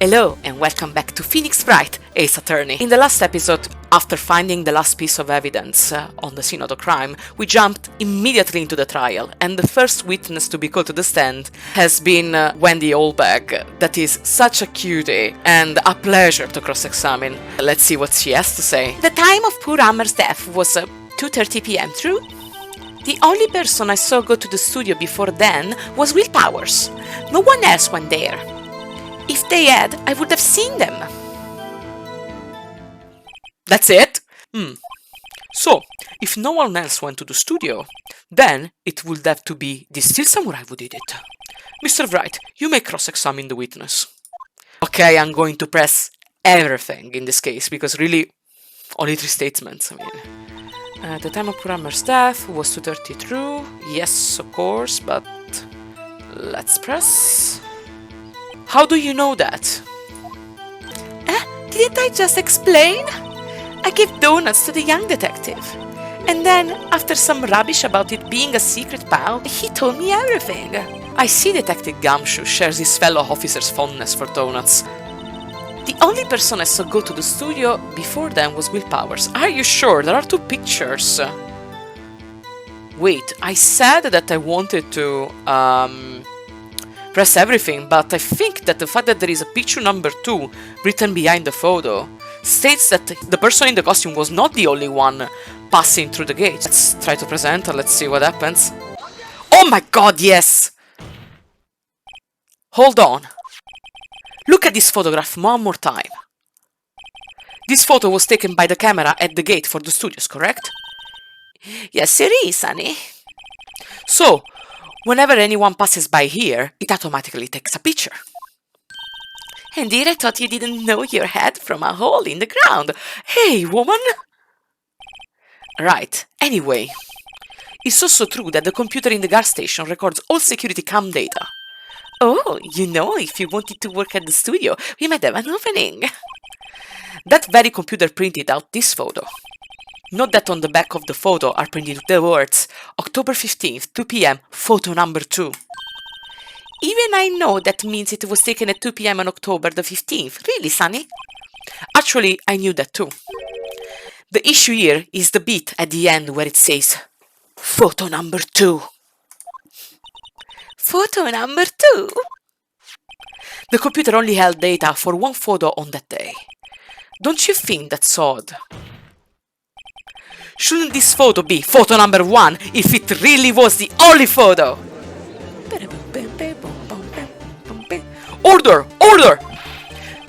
Hello and welcome back to Phoenix Wright, Ace Attorney. In the last episode, after finding the last piece of evidence on the scene of the crime, we jumped immediately into the trial, and the first witness to be called to the stand has been Wendy Oldbag. That is such a cutie and a pleasure to cross-examine. Let's see what she has to say. The time of poor Hammer's death was 2:30 p.m., true? The only person I saw go to the studio before then was Will Powers. No one else went there. If they had, I would have seen them. That's it? So, if no one else went to the studio, then it would have to be the Steel Samurai who did it. Mr. Wright, you may cross-examine the witness. Okay, I'm going to press everything in this case, because really, only 3 statements, the time of Hammer's death was 2:30 true. Yes, of course, but let's press. How do you know that? Didn't I just explain? I gave donuts to the young detective. And then, after some rubbish about it being a secret pow, he told me everything. I see Detective Gumshoe shares his fellow officer's fondness for donuts. The only person I saw go to the studio before then was Will Powers. Are you sure? There are 2 pictures. Wait, I said that I wanted to press everything, but I think that the fact that there is a picture number 2 written behind the photo states that the person in the costume was not the only one passing through the gate. Let's try to present and let's see what happens. Oh my god, yes! Hold on. Look at this photograph one more time. This photo was taken by the camera at the gate for the studios, correct? Yes, it is, honey. So, whenever anyone passes by here, it automatically takes a picture. Indeed, I thought you didn't know your head from a hole in the ground. Hey, woman! Right, anyway. It's also true that the computer in the gas station records all security cam data. Oh, you know, if you wanted to work at the studio, we might have an opening. That very computer printed out this photo. Note that on the back of the photo are printed the words October 15th, 2 p.m., photo number 2. Even I know that means it was taken at 2 p.m. on October the 15th. Really, Sonny? Actually, I knew that too. The issue here is the bit at the end where it says photo number 2. Photo number 2? The computer only held data for 1 photo on that day. Don't you think that's odd? Shouldn't this photo be photo number 1 if it really was the only photo? Order! Order!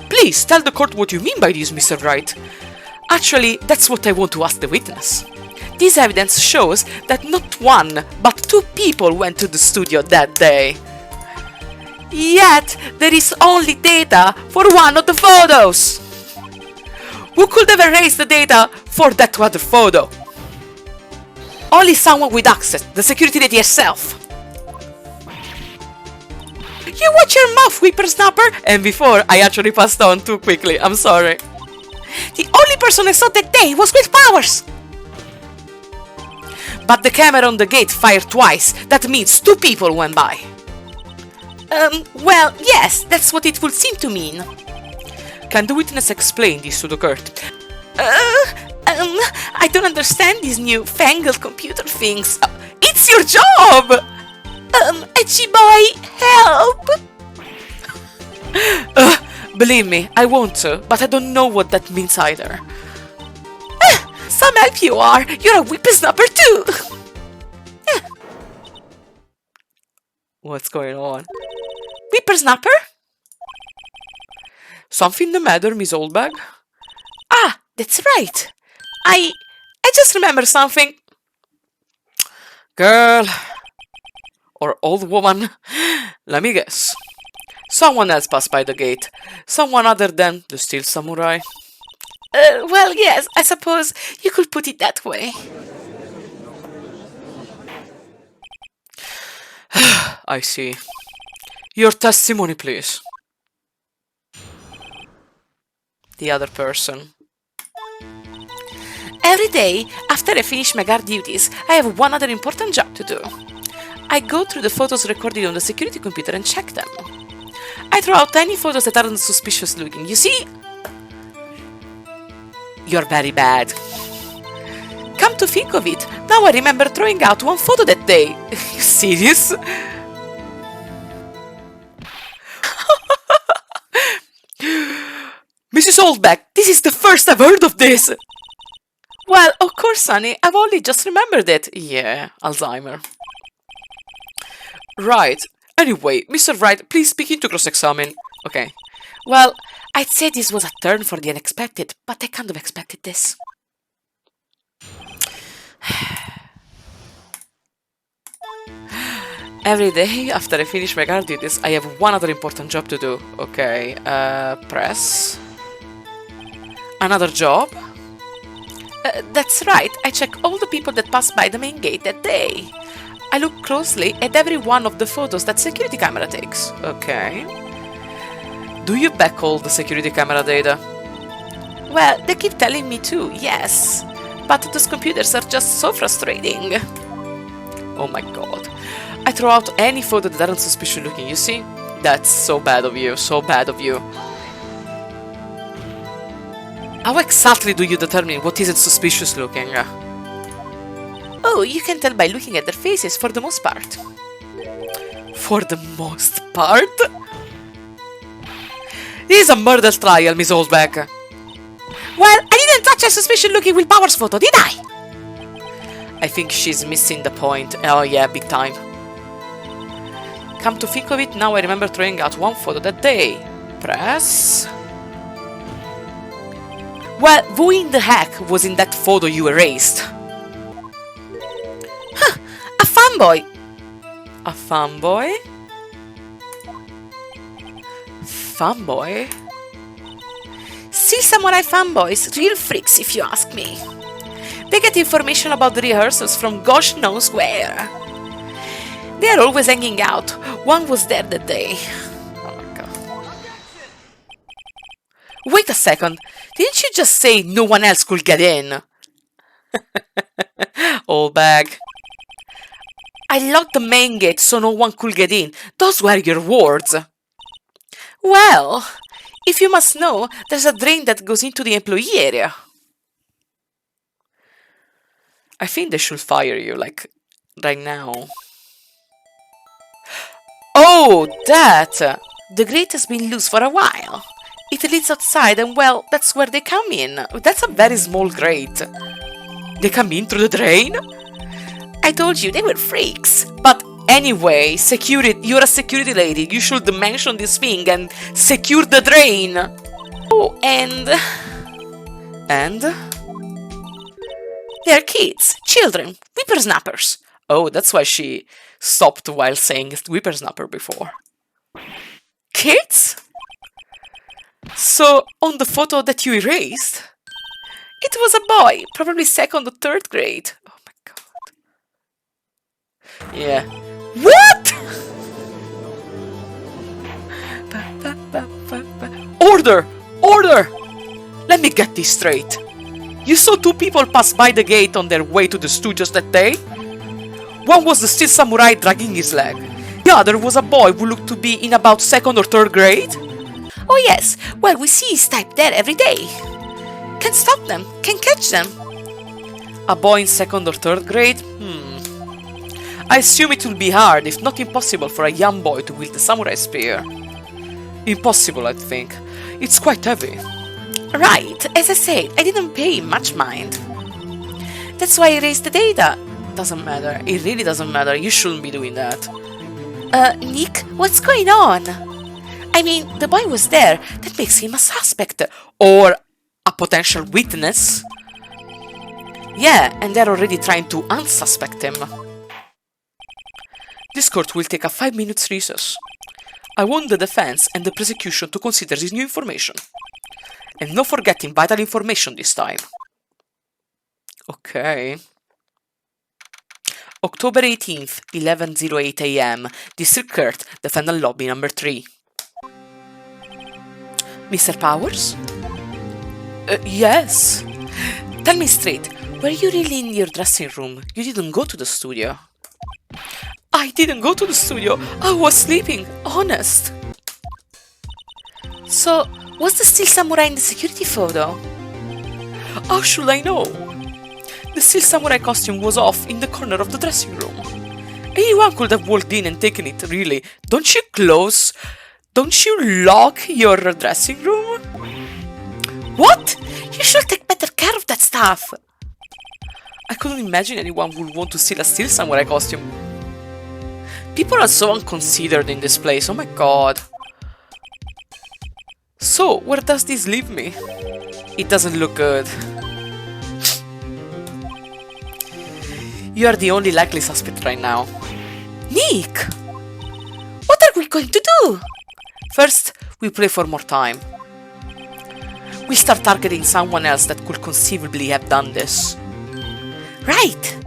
Please tell the court what you mean by this, Mr. Wright. Actually, that's what I want to ask the witness. This evidence shows that not 1, but 2 people went to the studio that day. Yet, there is only data for 1 of the photos. Who could have erased the data for that other photo? Only someone with access, the security lady herself. You watch your mouth, whippersnapper! And before, I actually passed on too quickly, I'm sorry. The only person I saw that day was Will Powers! But the camera on the gate fired twice, that means 2 people went by. Well, yes, that's what it would seem to mean. Can the witness explain this to the court? I don't understand these new fangled computer things. It's your job! Edgy boy, help! Believe me, I want to, but I don't know what that means either. Some help you are! You're a whippersnapper too! What's going on? Whippersnapper? Something the matter, Miss Oldbag? Ah, that's right! I just remembered something. Girl. Or old woman. Let me guess. Someone else passed by the gate. Someone other than the Steel Samurai. Well, yes, I suppose you could put it that way. I see. Your testimony, please. The other person. Every day, after I finish my guard duties, I have one other important job to do. I go through the photos recorded on the security computer and check them. I throw out any photos that aren't suspicious looking. You see? You're very bad. Come to think of it, now I remember throwing out one photo that day. You serious? Mrs. Oldbag, this is the first I've heard of this! Well, of course, honey, I've only just remembered it. Yeah, Alzheimer. Right. Anyway, Mr. Wright, please speak into cross-examine. Okay. Well, I'd say this was a turn for the unexpected, but I kind of expected this. Every day after I finish my guard duties, I have one other important job to do. Okay, press. Another job? That's right, I check all the people that pass by the main gate that day. I look closely at every one of the photos that security camera takes. Okay. Do you back all the security camera data? Well, they keep telling me to, yes. But those computers are just so frustrating. Oh my god. I throw out any photo that aren't suspicious looking, you see? That's so bad of you, so bad of you. How exactly do you determine what isn't suspicious looking? Oh, you can tell by looking at their faces for the most part. For the most part? This is a murder trial, Miss Oldbag. Well, I didn't touch a suspicious looking Will Powers photo, did I? I think she's missing the point. Oh yeah, big time. Come to think of it, now I remember throwing out one photo that day. Press. Well, who in the heck was in that photo you erased? Huh, a fanboy! A fanboy? Fanboy? Sea Samurai fanboys, real freaks if you ask me. They get information about the rehearsals from gosh knows where. They are always hanging out. One was there that day. Oh my god. Wait a second. Didn't you just say no one else could get in? Oldbag. I locked the main gate so no one could get in. Those were your words. Well, if you must know, there's a drain that goes into the employee area. I think they should fire you, like, right now. Oh, that! The grate has been loose for a while. It leads outside and, well, that's where they come in. That's a very small grate. They come in through the drain? I told you, they were freaks. But anyway, you're a security lady. You should mention this thing and secure the drain. Oh, and... They're kids, children, whippersnappers. Oh, that's why she stopped while saying whippersnapper before. Kids? So, on the photo that you erased, it was a boy, probably second or third grade. Oh my god. Yeah. What? Order! Order! Let me get this straight. You saw two people pass by the gate on their way to the studios that day? One was the Steel Samurai dragging his leg. The other was a boy who looked to be in about second or third grade? Oh yes, well we see his type there every day. Can stop them, can catch them. A boy in second or third grade? I assume it will be hard, if not impossible, for a young boy to wield the samurai spear. Impossible, I think. It's quite heavy. Right, as I said, I didn't pay much mind. That's why I erased the data. Doesn't matter, it really doesn't matter, you shouldn't be doing that. Nick, what's going on? I mean, the boy was there, that makes him a suspect. Or a potential witness. Yeah, and they're already trying to unsuspect him. This court will take a 5-minute recess. I want the defense and the prosecution to consider this new information. And no forgetting vital information this time. Okay. October 18th, 11:08 AM, District Court, Defendant Lobby number 3. Mr. Powers? Yes. Tell me straight, were you really in your dressing room? You didn't go to the studio? I didn't go to the studio. I was sleeping, honest. So, was the Steel Samurai in the security photo? How should I know? The Steel Samurai costume was off in the corner of the dressing room. Anyone could have walked in and taken it, really. Don't you lock your dressing room? What? You should take better care of that stuff. I couldn't imagine anyone would want to steal a Steel Samurai costume. People are so unconsidered in this place, oh my god. So, where does this leave me? It doesn't look good. You are the only likely suspect right now. Nick! What are we going to do? First, we play for more time. We start targeting someone else that could conceivably have done this. Right!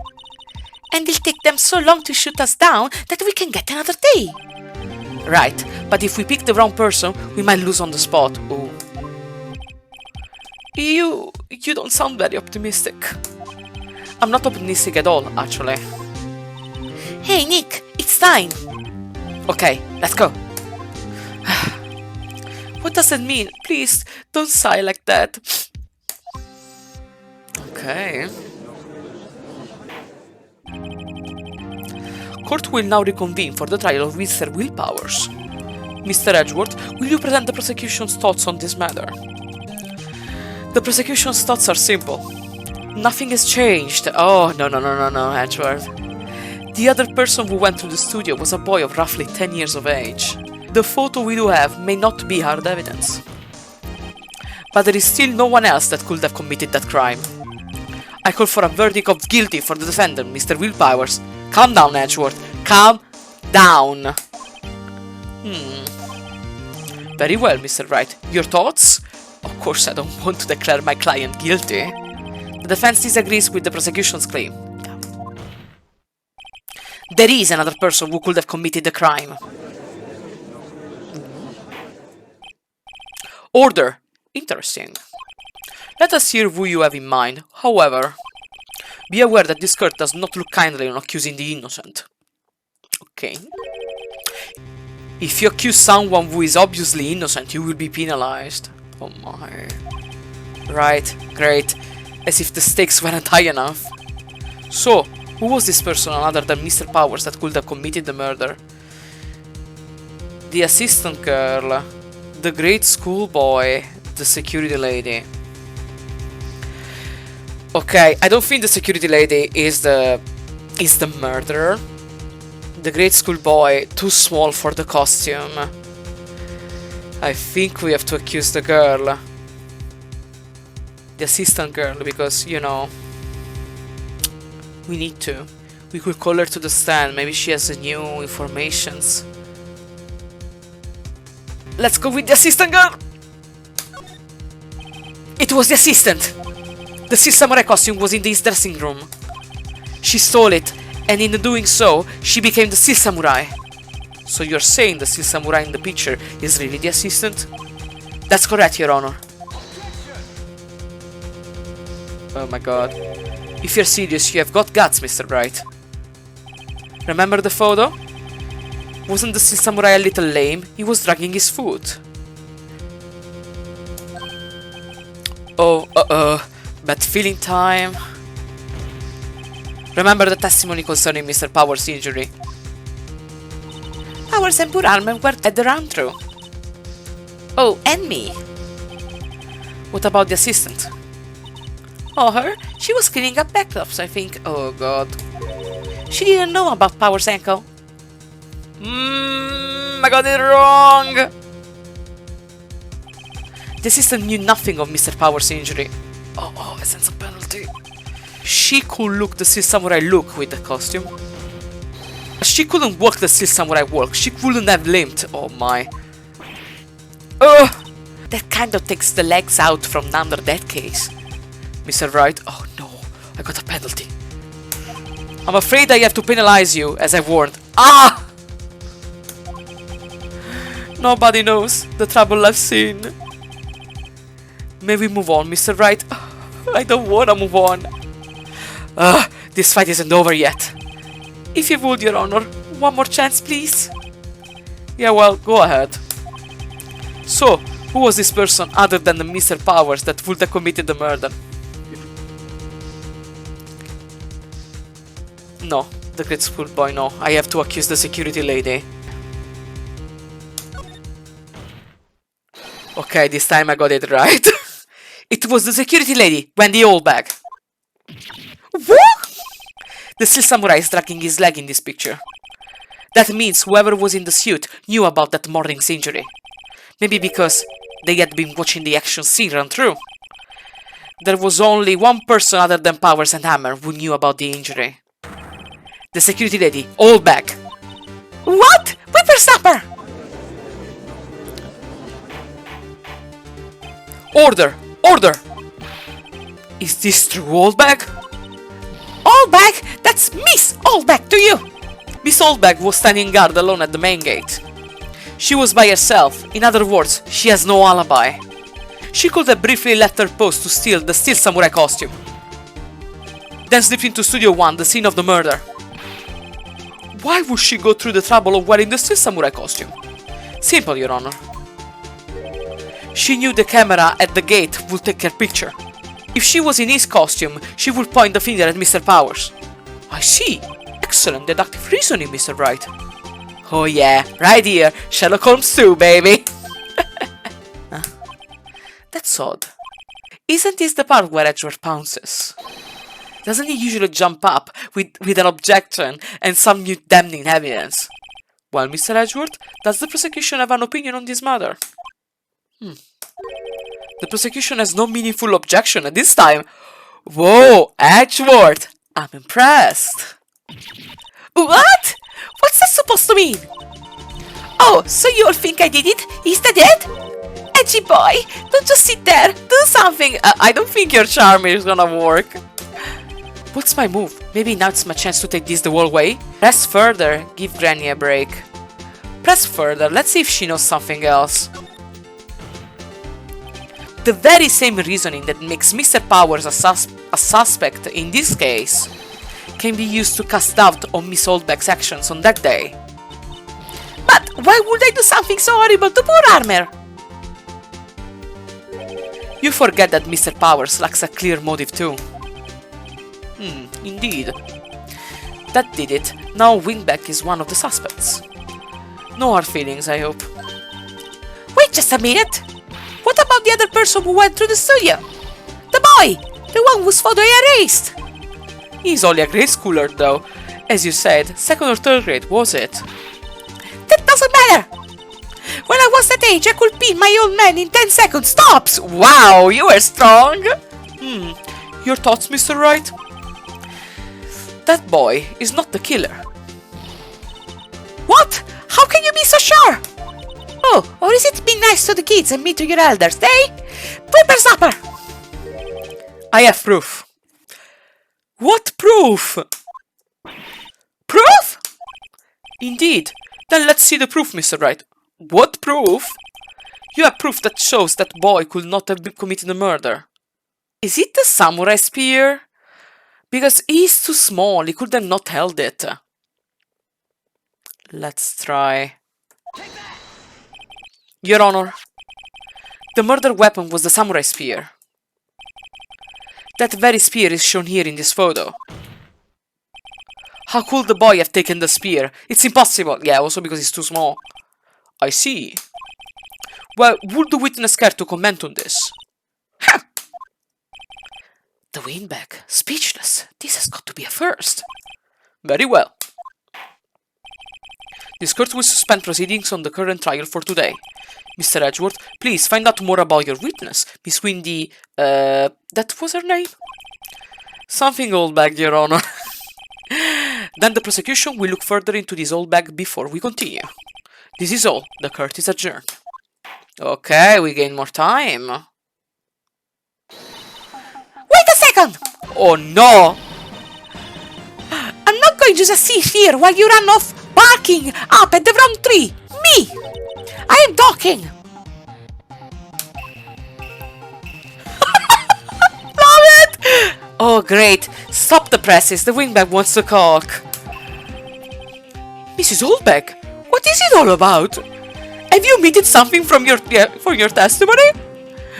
And it'll take them so long to shoot us down that we can get another day. Right, but if we pick the wrong person, we might lose on the spot. Oh. You don't sound very optimistic. I'm not optimistic at all, actually. Hey, Nick, it's time. Okay, let's go. What does that mean? Please, don't sigh like that. Okay. Court will now reconvene for the trial of Mr. Willpowers. Mr. Edgeworth, will you present the prosecution's thoughts on this matter? The prosecution's thoughts are simple. Nothing has changed. Oh, no, Edgeworth. The other person who went to the studio was a boy of roughly 10 years of age. The photo we do have may not be hard evidence. But there is still no one else that could have committed that crime. I call for a verdict of guilty for the defendant, Mr. Willpowers. Calm down, Edgeworth. Calm down. Very well, Mr. Wright. Your thoughts? Of course, I don't want to declare my client guilty. The defense disagrees with the prosecution's claim. There is another person who could have committed the crime. Order. Interesting. Let us hear who you have in mind. However, be aware that this court does not look kindly on accusing the innocent. Okay. If you accuse someone who is obviously innocent, you will be penalized. Oh my. Right, great. As if the stakes weren't high enough. So, who was this person other than Mr. Powers that could have committed the murder? The assistant girl, the grade school boy, the security lady. Okay, I don't think the security lady is the murderer. The grade school boy, too small for the costume. I think we have to accuse the girl. The assistant girl, because, you know, we need to. We could call her to the stand, maybe she has new informations. Let's go with the assistant girl! It was the assistant! The Steel Samurai costume was in this dressing room. She stole it, and in doing so, she became the Steel Samurai. So you're saying the Steel Samurai in the picture is really the assistant? That's correct, Your Honor. Oh my god. If you're serious, you have got guts, Mr. Wright. Remember the photo? Wasn't the Steel Samurai a little lame? He was dragging his foot. Oh, bad feeling time. Remember the testimony concerning Mr. Powers' injury? Powers and Buralman were at the run-through. Oh, and me. What about the assistant? Oh, her? She was cleaning up backups, I think. Oh, god. She didn't know about Powers' ankle. I got it wrong! The assistant knew nothing of Mr. Powers' injury. Oh, a sense of penalty. She could look the Steel Samurai look with the costume. She couldn't walk the Steel Samurai walk. She couldn't have limped. Oh my. That kind of takes the legs out from under that case. Mr. Wright. Oh no, I got a penalty. I'm afraid I have to penalize you, as I warned. Ah! Nobody knows the trouble I've seen. May we move on, Mr. Wright? I don't want to move on. This fight isn't over yet. If you would, Your Honor, one more chance, please. Yeah, well, go ahead. So, Who was this person other than the Mr. Powers that would have committed the murder? No, the great schoolboy, no. I have to accuse the security lady. Okay, this time I got it right. It was the security lady, Wendy Oldbag. What? The Steel Samurai is dragging his leg in this picture. That means whoever was in the suit knew about that morning's injury. Maybe because they had been watching the action scene run through. There was only one person other than Powers and Hammer who knew about the injury. The security lady, Oldbag. What? Whippersnapper! Order! Order! Is this true, Oldbag? Oldbag? That's Miss Oldbag to you! Miss Oldbag was standing guard alone at the main gate. She was by herself. In other words, she has no alibi. She could have briefly left her post to steal the Steel Samurai costume. Then slipped into Studio 1, the scene of the murder. Why would she go through the trouble of wearing the Steel Samurai costume? Simple, Your Honor. She knew the camera at the gate would take her picture. If she was in his costume, she would point the finger at Mr. Powers. I see. Excellent deductive reasoning, Mr. Wright. Oh yeah, right here. Sherlock Holmes 2, baby. Huh? That's odd. Isn't this the part where Edgeworth pounces? Doesn't he usually jump up with an objection and some new damning evidence? Well, Mr. Edgeworth, does the prosecution have an opinion on this matter? The prosecution has no meaningful objection at this time. Whoa, Edgeworth! I'm impressed. What? What's that supposed to mean? Oh, so you all think I did it? Is that it? Edgy boy, don't just sit there. Do something. I don't think your charm is gonna work. What's my move? Maybe now it's my chance to take this the whole way? Press further. Give Granny a break. Press further. Let's see if she knows something else. The very same reasoning that makes Mr. Powers a suspect in this case can be used to cast doubt on Miss Oldbag's actions on that day. But why would I do something so horrible to poor Armor? You forget that Mr. Powers lacks a clear motive too. Indeed. That did it. Now Wingback is one of the suspects. No hard feelings, I hope. Wait just a minute! What about the other person who went through the studio? The boy! The one whose photo I erased! He's only a grade schooler though. As you said, second or third grade, was it? That doesn't matter! When I was that age, I could pin my old man in 10 seconds tops! Wow, you were strong! Your thoughts, Mr. Wright? That boy is not the killer. What? How can you be so sure? Oh, or is it being nice to the kids and mean to your elders, eh? Whippersnapper! I have proof. What proof? Proof? Indeed. Then let's see the proof, Mr. Wright. What proof? You have proof that shows that boy could not have committed the murder. Is it the samurai spear? Because he's too small, he could have not held it. Let's try. Your Honor, the murder weapon was the samurai spear. That very spear is shown here in this photo. How could the boy have taken the spear? It's impossible. Yeah, also because he's too small. I see. Well, would the witness care to comment on this? Huh. The Wingback, speechless. This has got to be a first. Very well. This court will suspend proceedings on the current trial for today. Mr. Edgeworth, please find out more about your witness, Miss Windy, that was her name? Something Oldbag, Your Honor. Then the prosecution will look further into this Oldbag before we continue. This is all. The court is adjourned. Okay, we gain more time. Wait a second! Oh no! I'm not going to just sit here while you run off barking up at the wrong tree! Me! I am talking! Love it! Oh great! Stop the presses, the Wingback wants to talk. Mrs. Oldbag, what is it all about? Have you omitted something from your testimony?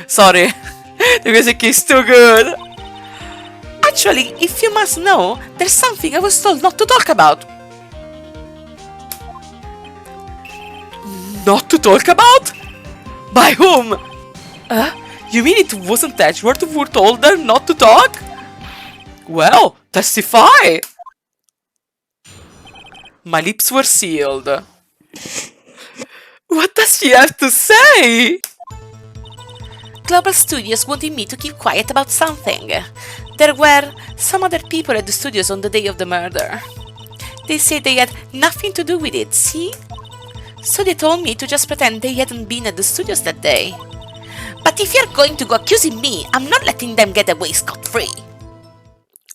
Sorry, the music is too good. Actually, if you must know, there's something I was told not to talk about. Not to talk about? By whom? You mean it wasn't Edgeworth who told her not to talk? Well, testify! My lips were sealed. What does she have to say? Global Studios wanted me to keep quiet about something. There were some other people at the studios on the day of the murder. They said they had nothing to do with it, see? So they told me to just pretend they hadn't been at the studios that day. But if you're going to go accusing me, I'm not letting them get away scot-free.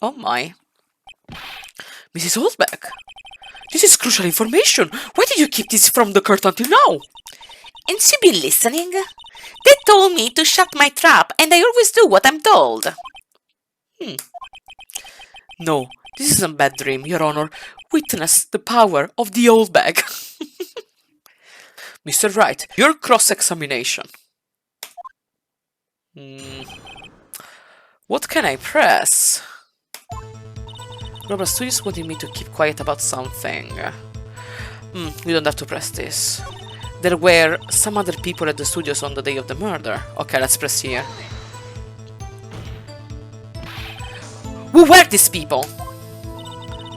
Oh my. Mrs. Oldbag, this is crucial information. Why did you keep this from the court until now? Ain't you been listening? They told me to shut my trap, and I always do what I'm told. No, this isn't a bad dream, Your Honor. Witness the power of the Oldbag. Mr. Wright, your cross-examination. What can I press? Global Studios wanted me to keep quiet about something. We don't have to press this. There were some other people at the studios on the day of the murder. Okay, let's press here. Who were these people?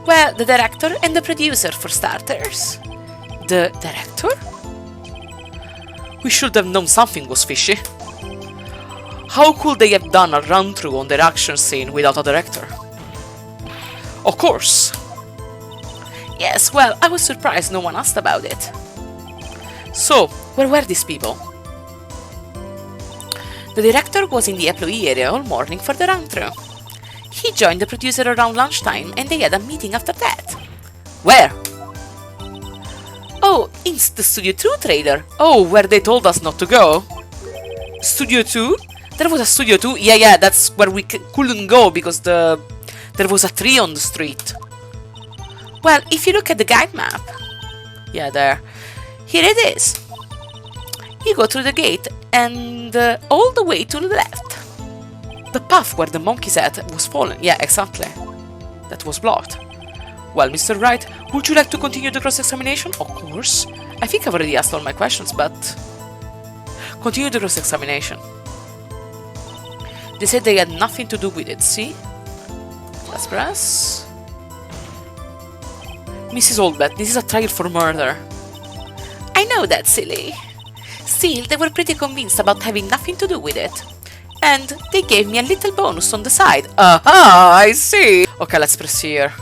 Well, the director and the producer, for starters. The director? We should have known something was fishy. How could they have done a run-through on their action scene without a director? Of course! Yes, well, I was surprised no one asked about it. So, where were these people? The director was in the employee area all morning for the run-through. He joined the producer around lunchtime and they had a meeting after that. Where? Oh, in the Studio 2 trailer. Oh, where they told us not to go. Studio 2? There was a Studio 2? Yeah, that's where we couldn't go because there was a tree on the street. Well, if you look at the guide map. Yeah, there. Here it is. You go through the gate and all the way to the left. The path where the monkey's head was fallen. Yeah, exactly. That was blocked. Well, Mr. Wright, would you like to continue the cross-examination? Of course. I think I've already asked all my questions, but... Continue the cross-examination. They said they had nothing to do with it, see? Let's press. Mrs. Oldbag, this is a trial for murder. I know that, silly. Still, they were pretty convinced about having nothing to do with it. And they gave me a little bonus on the side. Aha, I see. Okay, let's press here.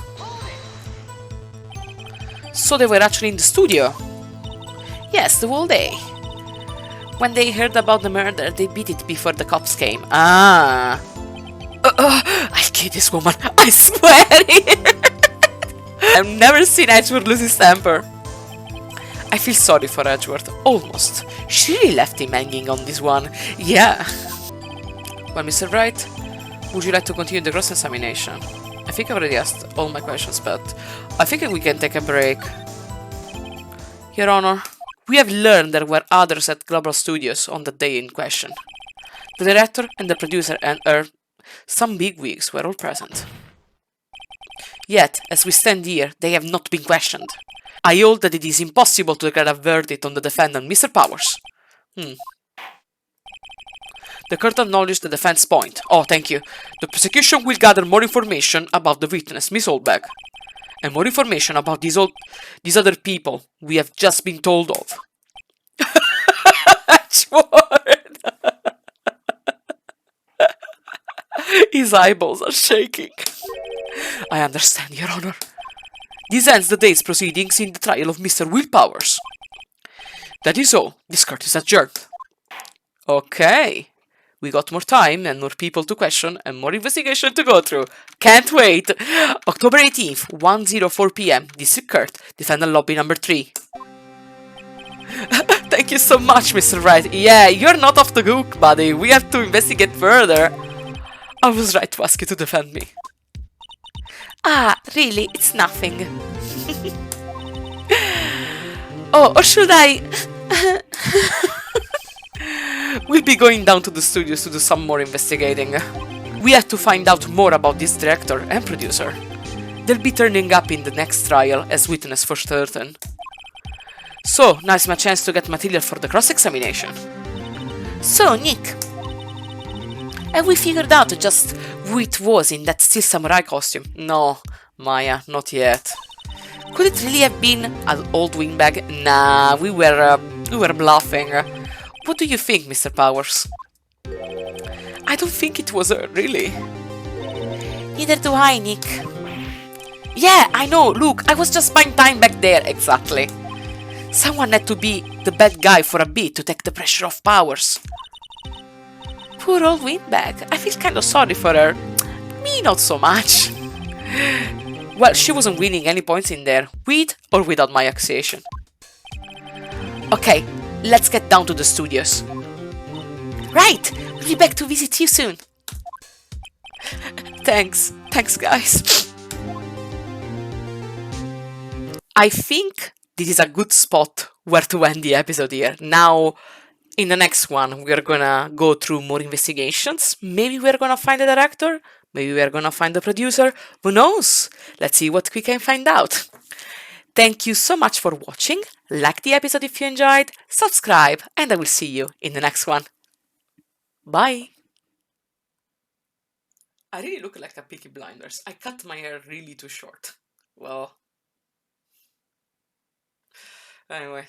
So they were actually in the studio? Yes, the whole day. When they heard about the murder, they beat it before the cops came. Ah. I'll kill this woman, I swear it. I've never seen Edgeworth lose his temper. I feel sorry for Edgeworth, almost. She really left him hanging on this one. Yeah. Well, Mr. Wright, would you like to continue the cross-examination? I think I've already asked all my questions, but I think we can take a break. Your Honor, we have learned there were others at Global Studios on the day in question. The director and the producer and some bigwigs were all present. Yet, as we stand here, they have not been questioned. I hold that it is impossible to declare a verdict on the defendant, Mr. Powers. The court acknowledged the defense point. Oh, thank you. The prosecution will gather more information about the witness, Miss Oldbag, and more information about these other people we have just been told of. His eyeballs are shaking. I understand, Your Honor. This ends the day's proceedings in the trial of Mr. Will Powers. That is all. This court is adjourned. Okay. We got more time and more people to question and more investigation to go through. Can't wait! October 18th, 1:04 p.m. District Court, Defendant Lobby number 3. Thank you so much, Mr. Wright. Yeah, you're not off the hook, buddy. We have to investigate further. I was right to ask you to defend me. Ah, really? It's nothing. Oh, or should I... We'll be going down to the studios to do some more investigating. We have to find out more about this director and producer. They'll be turning up in the next trial as witness for certain. So, now is my chance to get material for the cross-examination. So, Nick, have we figured out just who it was in that steel samurai costume? No, Maya, not yet. Could it really have been an old windbag? Nah, we were bluffing. What do you think, Mr. Powers? I don't think it was her, really. Neither do I, Nick. Yeah, I know, look, I was just buying time back there, exactly. Someone had to be the bad guy for a bit to take the pressure off Powers. Poor old windbag, I feel kind of sorry for her. Me, not so much. Well, she wasn't winning any points in there, with or without my accusation. Okay, let's get down to the studios. Right, we'll be back to visit you soon. Thanks guys. I think this is a good spot where to end the episode here. Now, in the next one, we're gonna go through more investigations. Maybe we're gonna find the director. Maybe we're gonna find the producer. Who knows? Let's see what we can find out. Thank you so much for watching. Like the episode if you enjoyed, subscribe, and I will see you in the next one. Bye! I really look like a Peaky Blinders. I cut my hair really too short. Well, anyway.